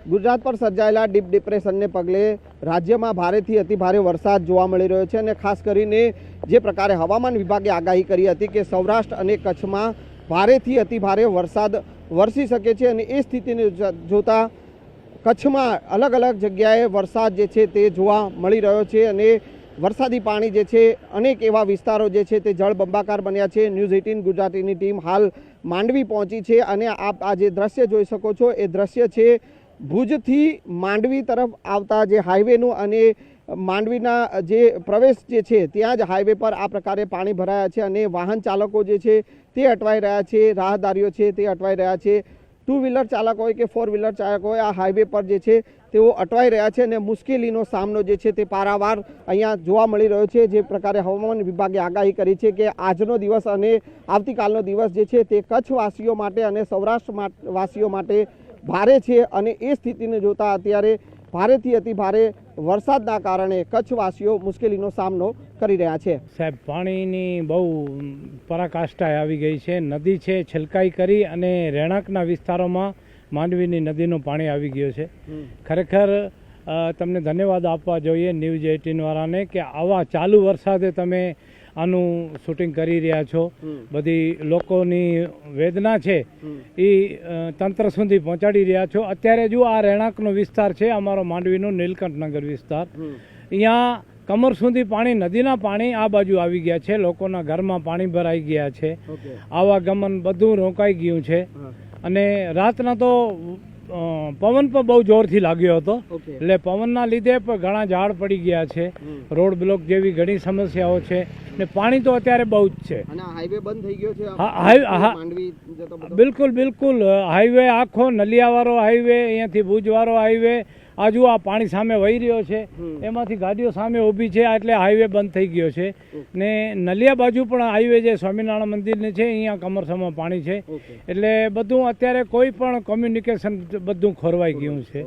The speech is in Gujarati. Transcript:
ગુજરાત પર સર્જાયેલા ડીપ ડિપ્રેશનને પગલે રાજ્યમાં ભારેથી અતિભારે વરસાદ જોવા મળી રહ્યો છે અને ખાસ કરીને જે પ્રકારે હવામાન વિભાગે આગાહી કરી હતી કે સૌરાષ્ટ્ર અને કચ્છમાં ભારેથી અતિભારે વરસાદ વરસી શકે છે અને એ સ્થિતિને જોતા કચ્છમાં અલગ અલગ જગ્યાએ વરસાદ જે છે તે જોવા મળી રહ્યો છે અને વરસાદી પાણી જે છે અનેક એવા વિસ્તારો જે છે તે જળબંબાકાર બન્યા છે। ન્યૂઝ 18 ગુજરાતીની ટીમ હાલ માંડવી પહોંચી છે અને આપ આ જે દ્રશ્ય જોઈ શકો છો એ દ્રશ્ય છે ભુજથી માંડવી તરફ આવતા જે હાઈવેનું અને માંડવીના જે પ્રવેશ જે છે ત્યાં જ હાઈવે પર આ પ્રકારે પાણી ભરાયા છે અને વાહન ચાલકો જે છે તે અટવાઈ રહ્યા છે, રાહદારીઓ છે તે અટવાઈ રહ્યા છે। 2 વ્હીલર ચાલક હોય કે 4 વ્હીલર ચાલક હોય આ હાઈવે પર જે છે તેઓ અટવાઈ રહ્યા છે અને મુશ્કેલીનો સામનો જે છે તે પારાવાર અહીંયા જોવા મળી રહ્યો છે। જે પ્રકારે હવામાન વિભાગે આગાહી કરી છે કે આજનો દિવસ અને આવતીકાલનો દિવસ જે છે તે કચ્છવાસીઓ માટે અને સૌરાષ્ટ્ર વાસીઓ માટે ભારે છે અને એ સ્થિતિને જોતા અત્યારે ભારેથી અતિભારે વરસાદના કારણે કચ્છવાસીઓ મુશ્કેલીનો સામનો કરી રહ્યા છે। સાહેબ, પાણીની બહુ પરાકાષ્ઠાએ આવી ગઈ છે। નદી છે છલકાઈ કરી અને રહેણાંકના વિસ્તારોમાં માંડવીની નદીનું પાણી આવી ગયું છે। ખરેખર તમને ધન્યવાદ આપવા જોઈએ ન્યૂઝ 18 વાળાને કે આવા ચાલુ વરસાદે તમે આનું શૂટિંગ કરી રહ્યા છો। બધી લોકોની વેદના છે એ તંત્ર સુધી પહોંચાડી રહ્યા છો। અત્યારે જો આ રહેણાંકનો વિસ્તાર છે અમારો માંડવીનો નીલકંઠનગર વિસ્તાર, અહીંયા કમર સુધી પાણી, નદીના પાણી આ બાજુ આવી ગયા છે। લોકોના ઘરમાં પાણી ભરાઈ ગયા છે, આવાગમન બધું રોકાઈ ગયું છે અને રાતના તો પવન પણ બહુ જોરથી લાગ્યો હતો એટલે પવનના લીધે પણ ઘણા ઝાડ પડી ગયા છે, રોડ બ્લોક જેવી ઘણી સમસ્યાઓ છે ને પાણી તો અત્યારે બહુ જ છે। હાઈવે બંધ થઈ ગયો છે, બિલકુલ બિલકુલ હાઈવે આખો નલિયાવાળો હાઈવે, અહીંયાથી ભુજવાળો હાઈવે, આજુ આ પાણી સામે વહી રહ્યો છે એમાંથી ગાડીઓ સામે ઊભી છે એટલે હાઈવે બંધ થઈ ગયો છે ને નલિયા બાજુ પણ હાઈવે જે સ્વામિનારાયણ મંદિરને છે અહીંયા કમરસામાં પાણી છે એટલે બધું અત્યારે કોઈ પણ કોમ્યુનિકેશન બધું ખોરવાઈ ગયું છે।